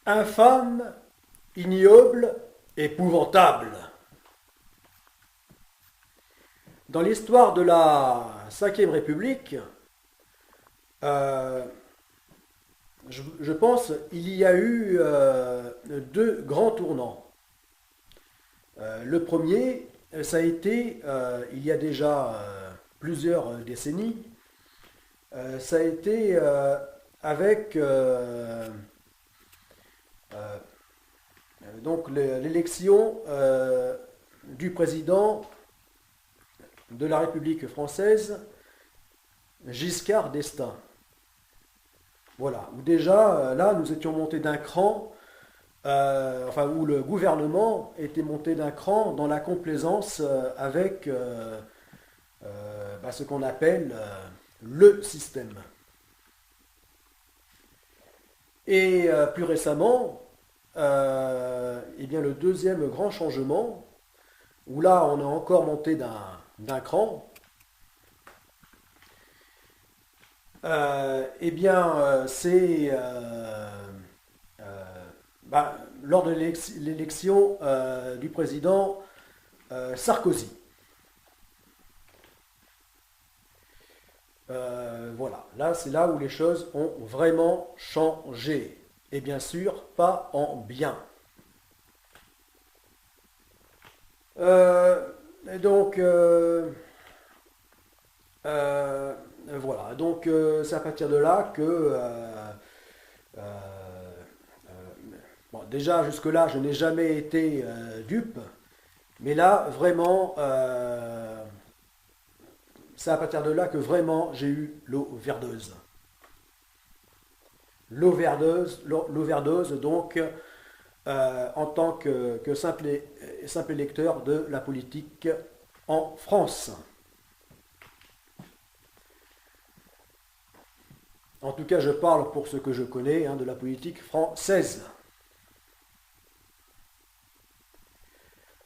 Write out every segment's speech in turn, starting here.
Infâme, ignoble, épouvantable. Dans l'histoire de la Cinquième République, euh, je pense il y a eu deux grands tournants. Le premier, ça a été, il y a déjà plusieurs décennies, ça a été avec euh, donc l'élection du président de la République française, Giscard d'Estaing. Voilà, où déjà là nous étions montés d'un cran, enfin où le gouvernement était monté d'un cran dans la complaisance avec ce qu'on appelle le système. Et plus récemment, eh bien, le deuxième grand changement, où là on est encore monté d'un cran, eh bien c'est lors de l'élection du président Sarkozy. Voilà, là c'est là où les choses ont vraiment changé. Et bien sûr, pas en bien. Et donc, voilà, donc c'est à partir de là que, euh, bon, déjà jusque-là, je n'ai jamais été dupe, mais là, vraiment, c'est à partir de là que vraiment j'ai eu l'overdose. L'overdose, donc, en tant que simple électeur de la politique en France. En tout cas, je parle pour ce que je connais de la politique française.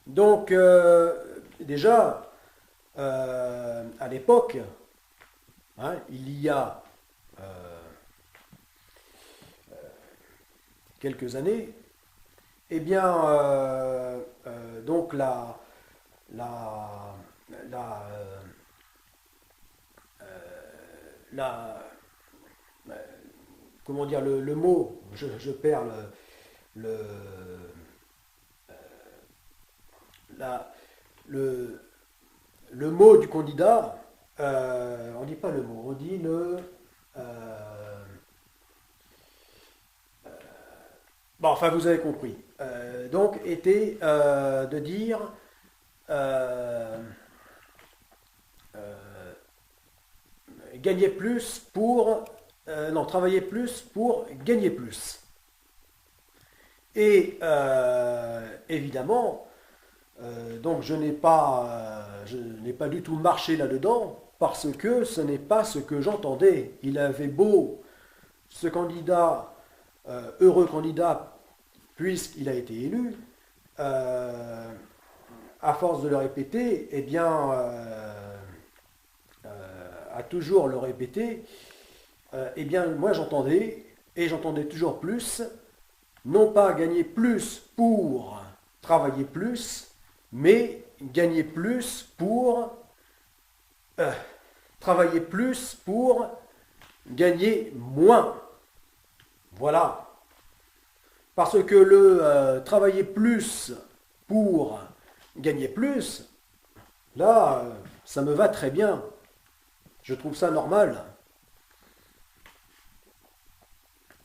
Donc, déjà, à l'époque, il y a quelques années, eh bien, donc la, la, la, comment dire, le mot, je perds le, la, le, le mot du candidat, on ne dit pas le mot, on dit bon, enfin, vous avez compris. Donc, était de dire euh, euh, gagner plus pour. Non, travailler plus pour gagner plus. Et évidemment, donc je n'ai pas du tout marché là-dedans parce que ce n'est pas ce que j'entendais. Il avait beau, ce candidat, heureux candidat, puisqu'il a été élu, euh, à force de le répéter, eh bien, à toujours le répéter, eh bien, moi j'entendais, et j'entendais toujours plus, non pas gagner plus pour travailler plus, mais gagner plus pour euh, travailler plus pour gagner moins. Voilà. Parce que le travailler plus pour gagner plus, là, ça me va très bien. Je trouve ça normal.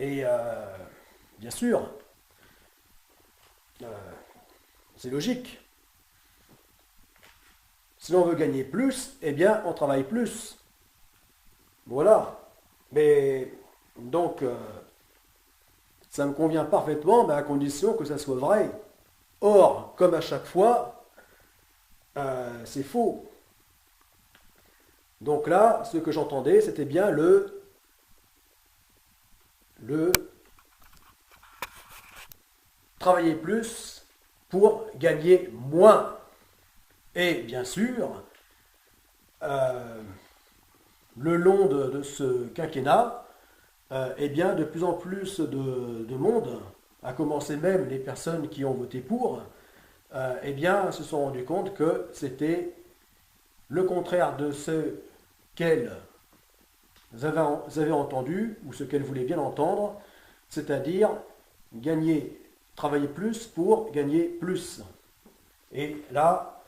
Et bien sûr, euh, c'est logique. Si l'on veut gagner plus, eh bien, on travaille plus. Voilà. Mais donc, ça me convient parfaitement, mais à condition que ça soit vrai. Or, comme à chaque fois, c'est faux. Donc là, ce que j'entendais, c'était bien le travailler plus pour gagner moins. Et bien sûr, euh, le long de ce quinquennat, eh bien, de plus en plus de monde à commencer même les personnes qui ont voté pour, eh bien, se sont rendus compte que c'était le contraire de ce qu'elles avaient entendu, ou ce qu'elles voulaient bien entendre, c'est-à-dire gagner, travailler plus pour gagner plus. Et là,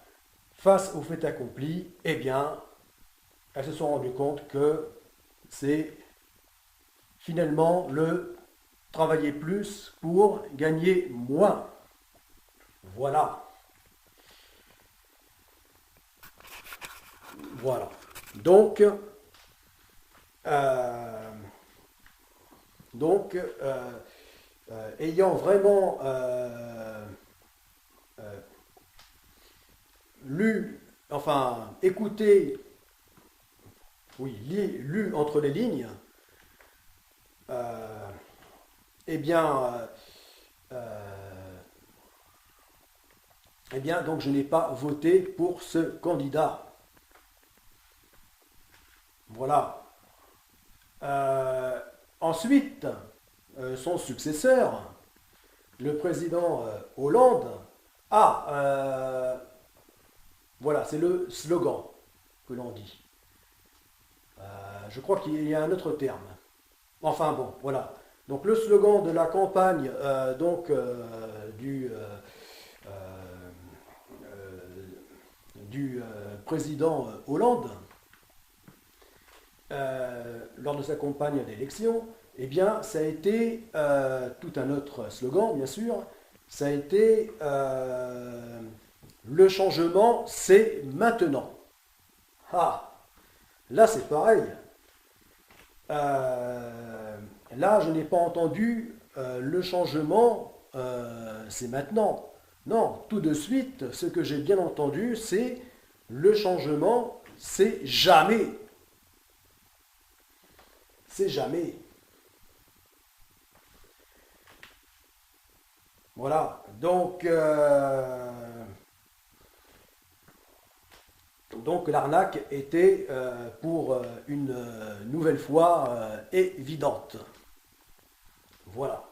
face au fait accompli, eh bien, elles se sont rendues compte que c'est finalement le travailler plus pour gagner moins. Voilà. Voilà. Donc, euh, donc ayant vraiment lu, enfin, écouté, oui, lu entre les lignes, euh, eh bien, eh bien, donc je n'ai pas voté pour ce candidat. Voilà. Euh, Ensuite, son successeur, le président Hollande, voilà, c'est le slogan que l'on dit. Je crois qu'il y a un autre terme. Enfin bon, voilà. Donc le slogan de la campagne euh, du président Hollande, lors de sa campagne d'élection, eh bien, ça a été tout un autre slogan, bien sûr, ça a été le changement, c'est maintenant. Ah, là c'est pareil. Euh, Là, je n'ai pas entendu le changement, c'est maintenant. Non, tout de suite, ce que j'ai bien entendu, c'est le changement, c'est jamais. C'est jamais. Voilà. Donc l'arnaque était pour une nouvelle fois évidente. Voilà.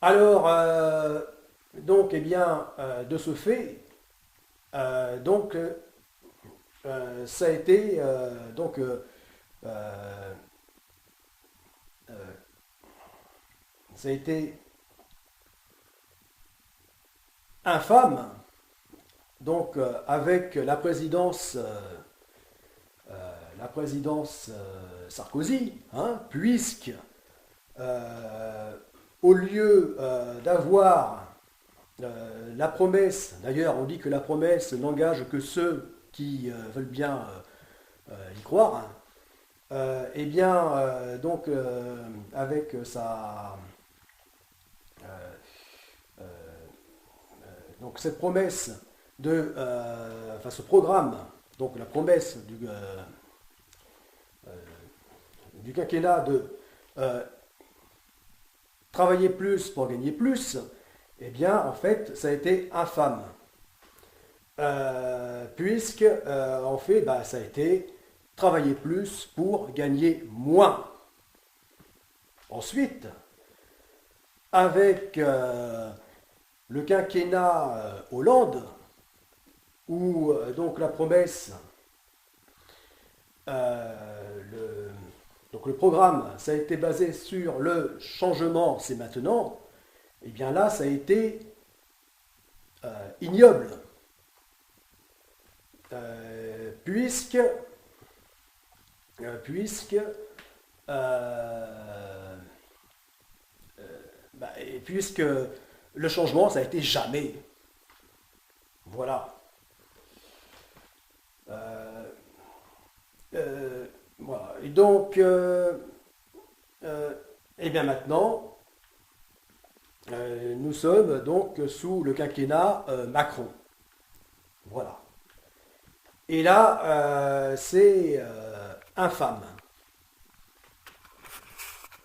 Alors, donc, eh bien, de ce fait, donc, ça a été euh, euh, ça a été infâme. Donc, avec la présidence Sarkozy, hein, puisque euh, au lieu d'avoir la promesse, d'ailleurs on dit que la promesse n'engage que ceux qui veulent bien y croire, hein, eh bien avec euh, euh, donc cette promesse enfin ce programme, donc la promesse du quinquennat de euh, travailler plus pour gagner plus, eh bien, en fait, ça a été infâme. Puisque, en fait, bah, ça a été travailler plus pour gagner moins. Ensuite, avec le quinquennat Hollande, où donc la promesse, le, donc le programme, ça a été basé sur le changement, c'est maintenant, et bien là, ça a été ignoble, puisque, puisque, puisque le changement, ça a été jamais. Voilà. Euh, voilà. Et donc, et bien maintenant, nous sommes donc sous le quinquennat Macron. Voilà. Et là, c'est infâme,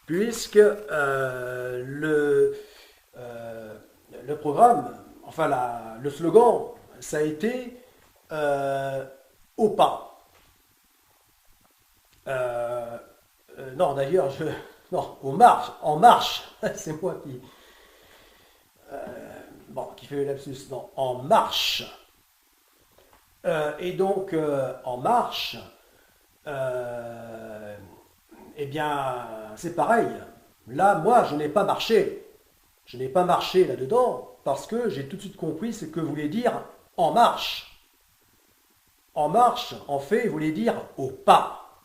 puisque le programme, enfin le slogan, ça a été au pas. Non, d'ailleurs, Non, en marche, c'est moi qui fait le lapsus, non, en marche. Et donc, en marche, euh, eh bien, c'est pareil. Là, moi, je n'ai pas marché. Je n'ai pas marché là-dedans parce que j'ai tout de suite compris ce que voulait dire en marche. En marche, en fait, voulait dire au pas.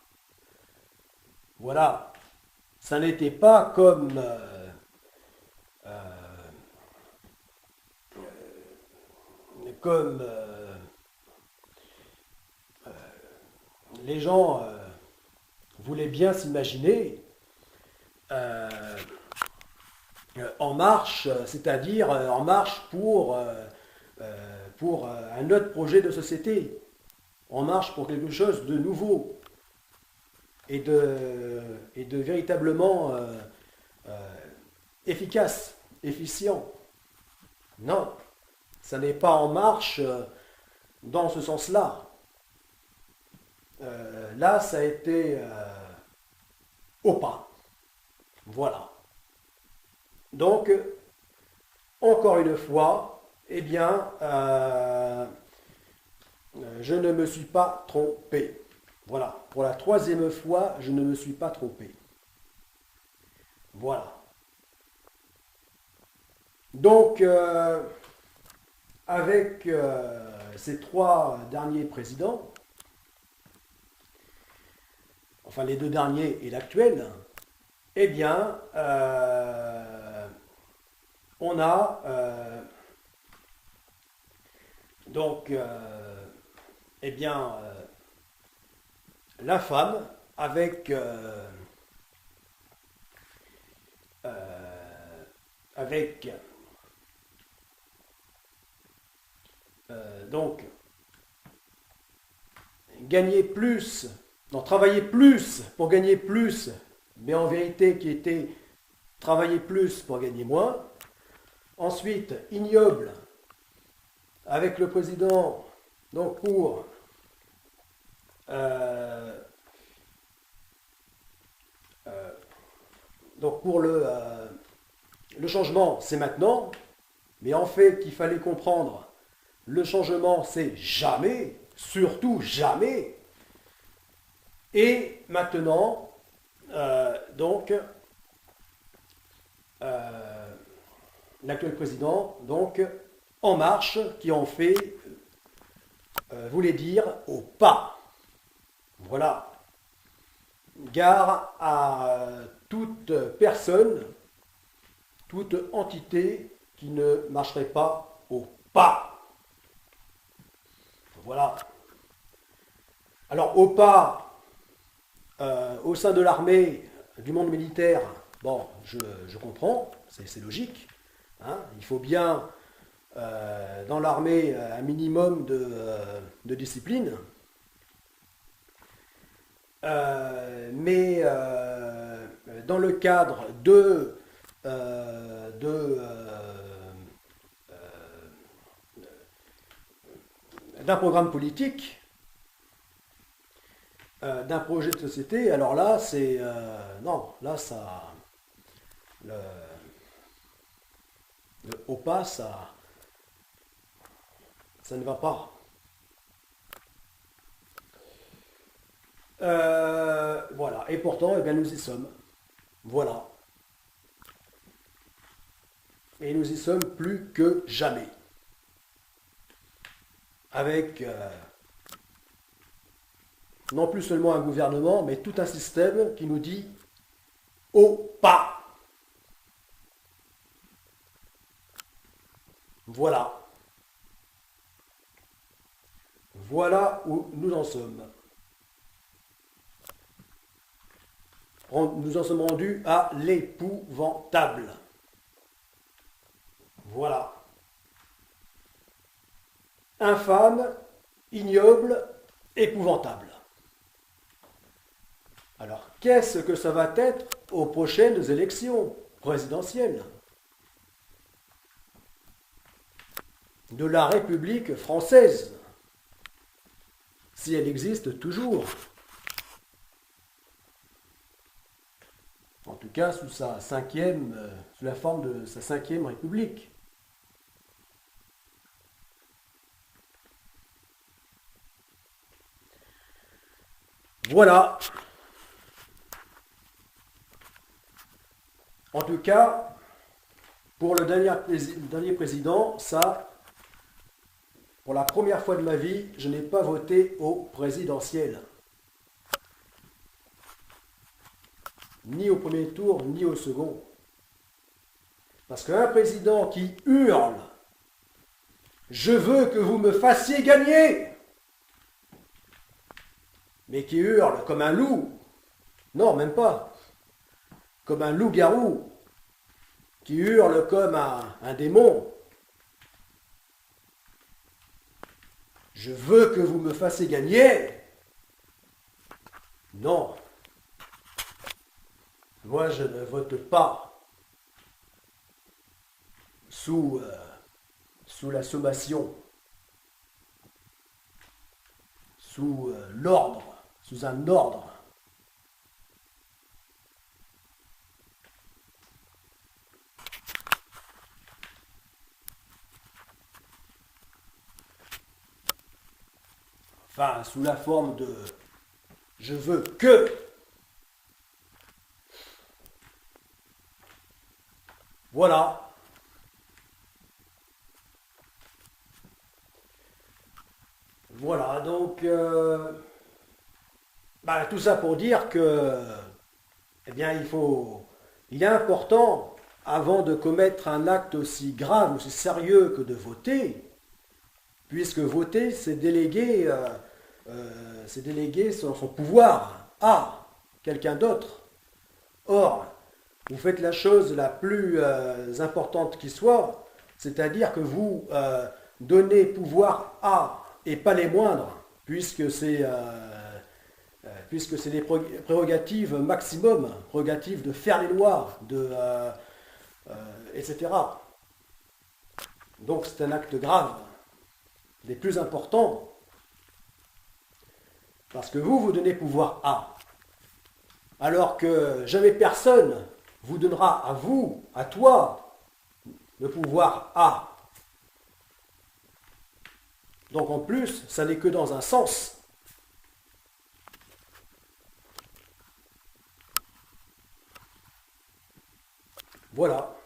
Voilà. Ça n'était pas comme comme les gens voulaient bien s'imaginer euh, en marche, c'est-à-dire en marche pour un autre projet de société, en marche pour quelque chose de nouveau et de véritablement efficace, efficient. Non, ça n'est pas en marche dans ce sens-là. Là, ça a été au pas. Voilà. Donc, encore une fois, eh bien, je ne me suis pas trompé. Voilà. Pour la troisième fois, je ne me suis pas trompé. Voilà. Donc, avec ces trois derniers présidents, enfin les deux derniers et l'actuel, eh bien, on a donc, eh bien, la femme avec donc gagner plus, non, travailler plus pour gagner plus, mais en vérité qui était travailler plus pour gagner moins. Ensuite, ignoble avec le président, donc euh, euh, pour le changement, c'est maintenant, mais en fait qu'il fallait comprendre, le changement, c'est jamais, surtout jamais. Et maintenant, donc, l'actuel président, donc, En Marche, qui en fait voulait dire au pas. Voilà. Gare à toute personne, toute entité qui ne marcherait pas au pas. Voilà. Alors au pas, au sein de l'armée, du monde militaire, bon, je comprends, c'est logique. Hein, il faut bien dans l'armée un minimum de discipline. Mais dans le cadre d'un programme politique, d'un projet de société, alors là, c'est... non, là, ça... Le, au pas, ça ne va pas. Voilà. Et pourtant, eh bien, nous y sommes. Voilà. Et nous y sommes plus que jamais. Avec non plus seulement un gouvernement, mais tout un système qui nous dit au pas. Voilà. Voilà où nous en sommes. Nous en sommes rendus à l'épouvantable. Voilà. Infâme, ignoble, épouvantable. Alors, qu'est-ce que ça va être aux prochaines élections présidentielles de la République française, si elle existe toujours? En tout cas, sous sous la forme de sa cinquième République. Voilà. En tout cas, pour le dernier président, ça, pour la première fois de ma vie, je n'ai pas voté au présidentiel. Ni au premier tour, ni au second. Parce qu'un président qui hurle « Je veux que vous me fassiez gagner !» mais qui hurle comme un loup, non, même pas, comme un loup-garou, qui hurle comme un démon. Je veux que vous me fassiez gagner. Non. Moi, je ne vote pas sous la sommation, sous l'ordre, sous un ordre. Enfin, sous la forme de « je veux que ». Voilà. Voilà, donc, tout ça pour dire que, eh bien, il est important, avant de commettre un acte aussi grave, aussi sérieux que de voter, puisque voter, c'est déléguer son pouvoir à quelqu'un d'autre. Or, vous faites la chose la plus importante qui soit, c'est-à-dire que vous donnez pouvoir à, et pas les moindres, puisque c'est des prérogatives maximum, prérogatives de faire les lois, etc. Donc c'est un acte grave, des plus importants, parce que vous donnez pouvoir à, alors que jamais personne vous donnera à vous, à toi, le pouvoir à. Donc en plus, ça n'est que dans un sens. Voilà.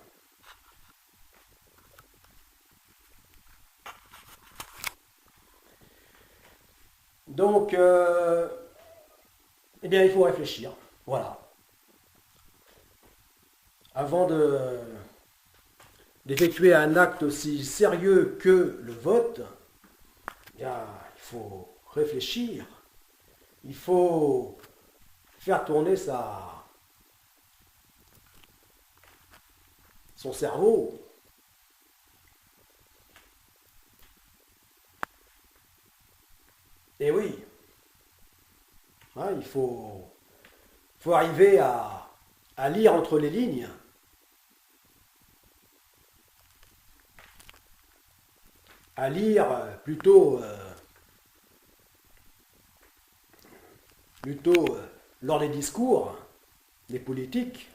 Donc, eh bien, il faut réfléchir. Voilà. Avant d'effectuer un acte aussi sérieux que le vote, eh bien, il faut réfléchir. Il faut faire tourner son cerveau. Et oui, hein, il faut arriver à lire entre les lignes. À lire plutôt lors des discours, des politiques,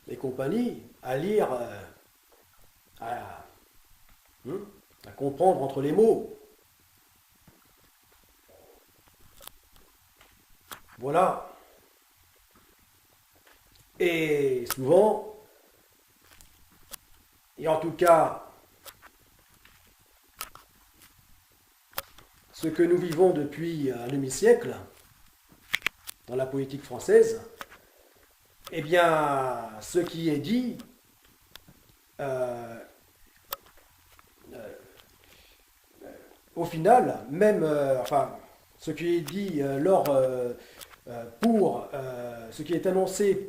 des compagnies, à lire, à, à comprendre entre les mots. Voilà. Et souvent, et en tout cas, ce que nous vivons depuis un demi-siècle dans la politique française, eh bien, ce qui est dit au final, même, ce qui est dit ce qui est annoncé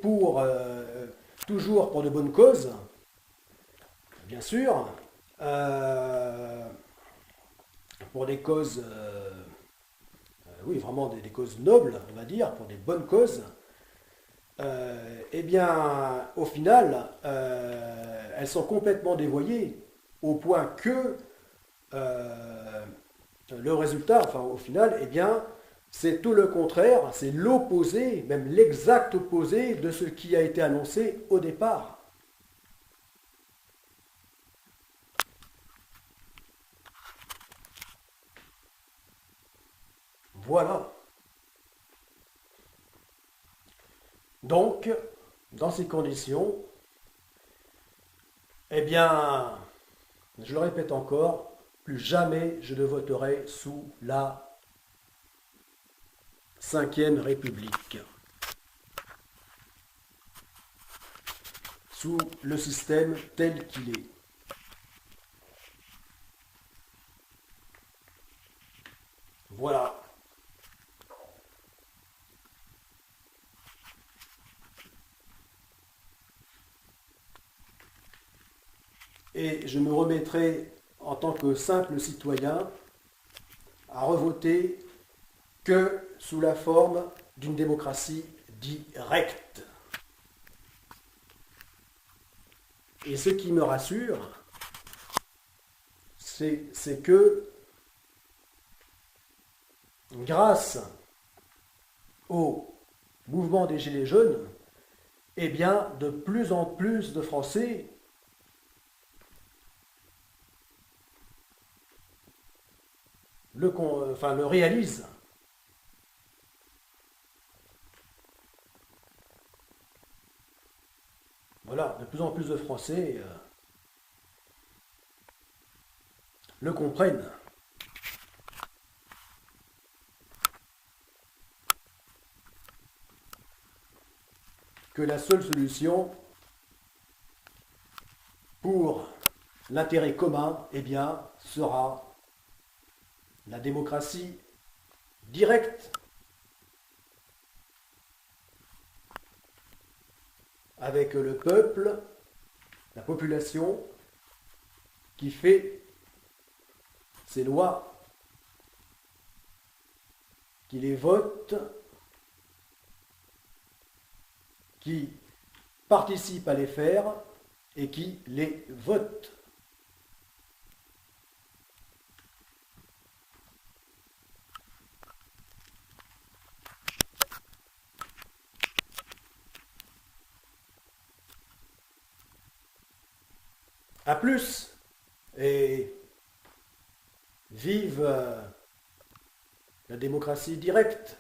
toujours pour de bonnes causes, bien sûr, pour des causes, oui, vraiment des causes nobles, on va dire, pour des bonnes causes, eh bien, au final, elles sont complètement dévoyées, au point que le résultat, enfin, au final, eh bien, c'est tout le contraire, c'est l'opposé, même l'exact opposé de ce qui a été annoncé au départ. Voilà. Donc, dans ces conditions, eh bien, je le répète encore, plus jamais je ne voterai sous la Cinquième République, sous le système tel qu'il est. Voilà. Et je me remettrai en tant que simple citoyen à revoter que sous la forme d'une démocratie directe. Et ce qui me rassure, c'est que grâce au mouvement des Gilets jaunes, eh bien, de plus en plus de Français le réalisent. Voilà, de plus en plus de Français le comprennent. Que la seule solution pour l'intérêt commun, eh bien, sera la démocratie directe, avec le peuple, la population, qui fait ses lois, qui les vote, qui participe à les faire et qui les vote. À plus et vive la démocratie directe.